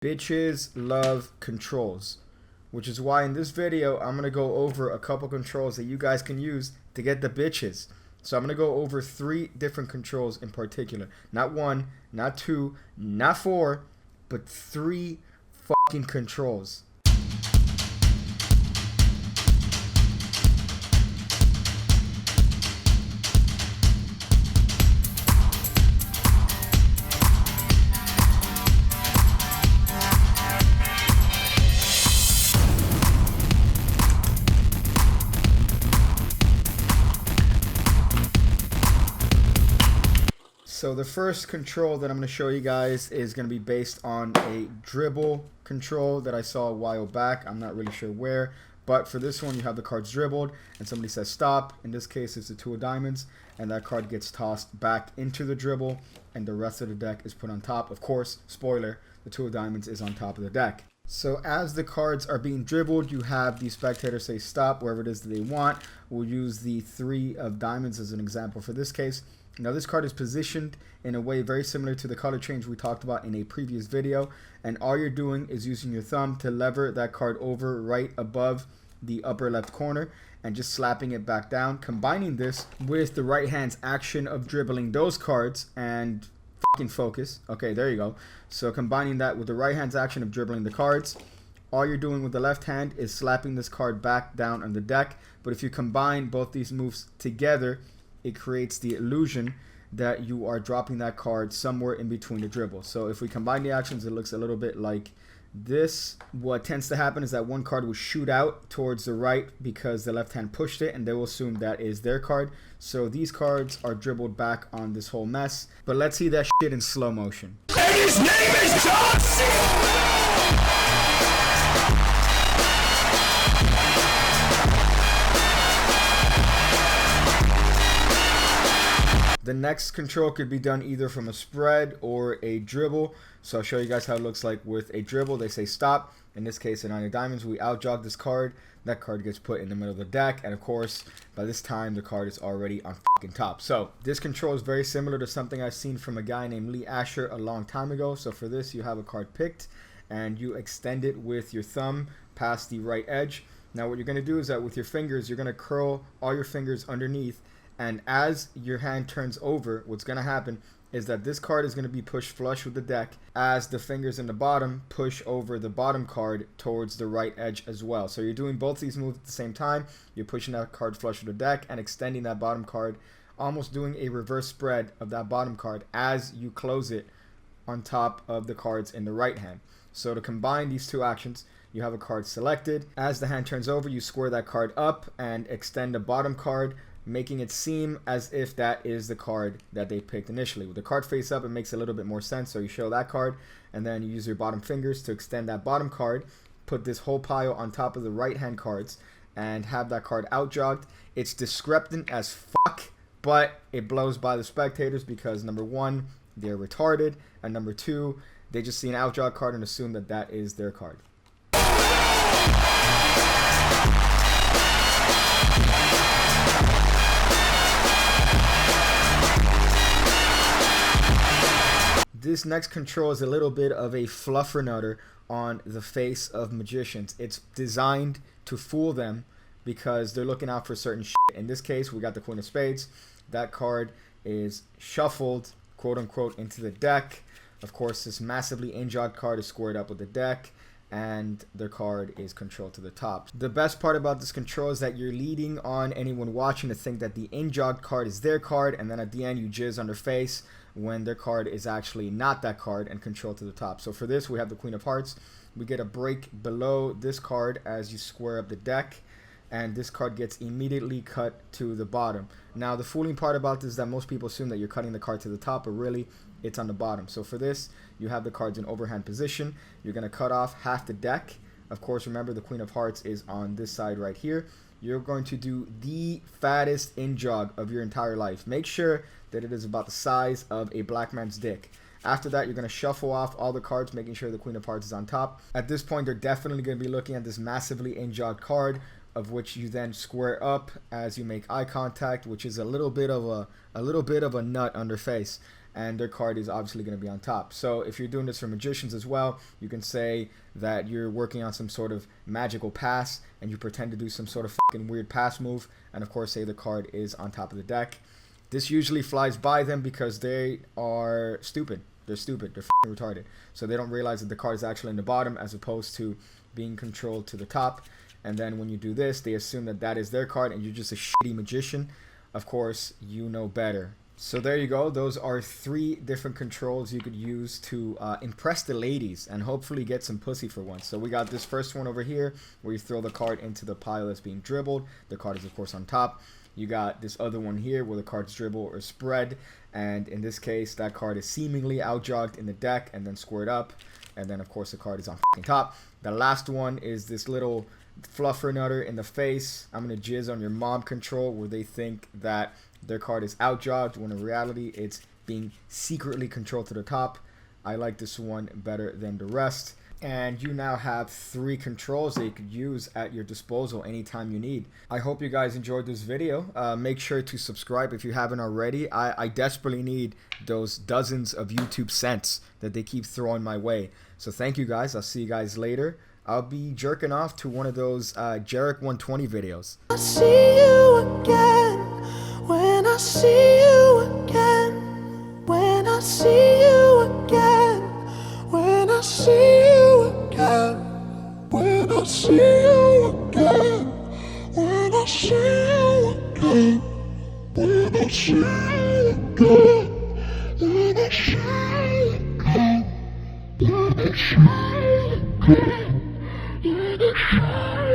Bitches love controls, which is why in this video I'm going to go over a couple controls that you guys can use to get the bitches. So I'm going to go over 3 different controls in particular. Not 1, not 2, not 4, but 3 fucking controls. So the first control that I'm going to show you guys is going to be based on a dribble control that I saw a while back. I'm not really sure where, but for this one you have the cards dribbled and somebody says stop. In this case it's the 2 of diamonds and that card gets tossed back into the dribble and the rest of the deck is put on top. Of course, spoiler, the 2 of diamonds is on top of the deck. So as the cards are being dribbled, you have the spectator say stop wherever it is that they want. We'll use the 3 of diamonds as an example for this case. Now this card is positioned in a way very similar to the color change we talked about in a previous video, and all you're doing is using your thumb to lever that card over right above the upper left corner and just slapping it back down, combining this with the right hand's action of dribbling those cards and fucking focus. Okay, there you go. So combining that with the right hand's action of dribbling the cards, all you're doing with the left hand is slapping this card back down on the deck. But if you combine both these moves together, it creates the illusion that you are dropping that card somewhere in between the dribbles. So if we combine the actions, it looks a little bit like this. What tends to happen is that one card will shoot out towards the right because the left hand pushed it, and they will assume that is their card. So these cards are dribbled back on this whole mess. But let's see that shit in slow motion. And his name is Joakim! The next control could be done either from a spread or a dribble. So I'll show you guys how it looks like with a dribble. They say stop. In this case, in 9 of diamonds, we out jog this card. That card gets put in the middle of the deck. And of course, by this time, the card is already on fucking top. So this control is very similar to something I've seen from a guy named Lee Asher a long time ago. So for this, you have a card picked and you extend it with your thumb past the right edge. Now what you're going to do is that with your fingers, you're going to curl all your fingers underneath. And as your hand turns over, what's going to happen is that this card is going to be pushed flush with the deck as the fingers in the bottom push over the bottom card towards the right edge as well. So you're doing both these moves at the same time. You're pushing that card flush with the deck and extending that bottom card, almost doing a reverse spread of that bottom card as you close it on top of the cards in the right hand. So to combine these 2 actions, you have a card selected. As the hand turns over, you square that card up and extend the bottom card, making it seem as if that is the card that they picked initially. With the card face up, it makes a little bit more sense. So you show that card and then you use your bottom fingers to extend that bottom card, put this whole pile on top of the right hand cards and have that card out jogged. It's discrepant as fuck, but it blows by the spectators because number 1, they're retarded, and number 2, they just see an out jog card and assume that that is their card. This next control is a little bit of a fluffernutter on the face of magicians. It's designed to fool them because they're looking out for certain shit. In this case, we got the Queen of Spades. That card is shuffled, quote unquote, into the deck. Of course, this massively in-jogged card is squared up with the deck, and their card is controlled to the top. The best part about this control is that you're leading on anyone watching to think that the in-jogged card is their card, and then at the end you jizz on their face when their card is actually not that card and controlled to the top. So for this, we have the Queen of Hearts. We get a break below this card as you square up the deck, and this card gets immediately cut to the bottom. Now the fooling part about this is that most people assume that you're cutting the card to the top, but really it's on the bottom. So for this, you have the cards in overhand position. You're going to cut off half the deck. Of course, remember the Queen of Hearts is on this side right here. You're going to do the fattest in jog of your entire life. Make sure that it is about the size of a black man's dick. After that, you're going to shuffle off all the cards, making sure the Queen of Hearts is on top. At this point, they're definitely going to be looking at this massively in jog card, of which you then square up as you make eye contact, which is a little bit of a nut on their face. and their card is obviously going to be on top. So if you're doing this for magicians as well, you can say that you're working on some sort of magical pass and you pretend to do some sort of fucking weird pass move, and of course say the card is on top of the deck. This usually flies by them because they are stupid. They're stupid. They're fucking retarded. So they don't realize that the card is actually in the bottom as opposed to being controlled to the top. And then when you do this, they assume that that is their card and you're just a shitty magician. Of course, you know better. So there you go. Those are 3 different controls you could use to impress the ladies and hopefully get some pussy for once. So we got this first one over here where you throw the card into the pile that's being dribbled. The card is of course on top. You got this other one here where the cards dribble or spread, and in this case that card is seemingly outjogged in the deck and then squared up, and then of course the card is on fucking top. The last one is this little fluffer nutter in the face, I'm gonna jizz on your mom control, where they think that their card is outjogged when in reality it's being secretly controlled to the top. I like this one better than the rest. And you now have 3 controls that you could use at your disposal anytime you need. I hope you guys enjoyed this video. Make sure to subscribe if you haven't already. I desperately need those dozens of YouTube cents that they keep throwing my way. So thank you guys. I'll see you guys later. I'll be jerking off to one of those Jarek 120 videos. I see you again. When I see you again. When I see you again. When I see you again. When I see you again. When I see you again. When I see you again. When I see you again. When I see you again.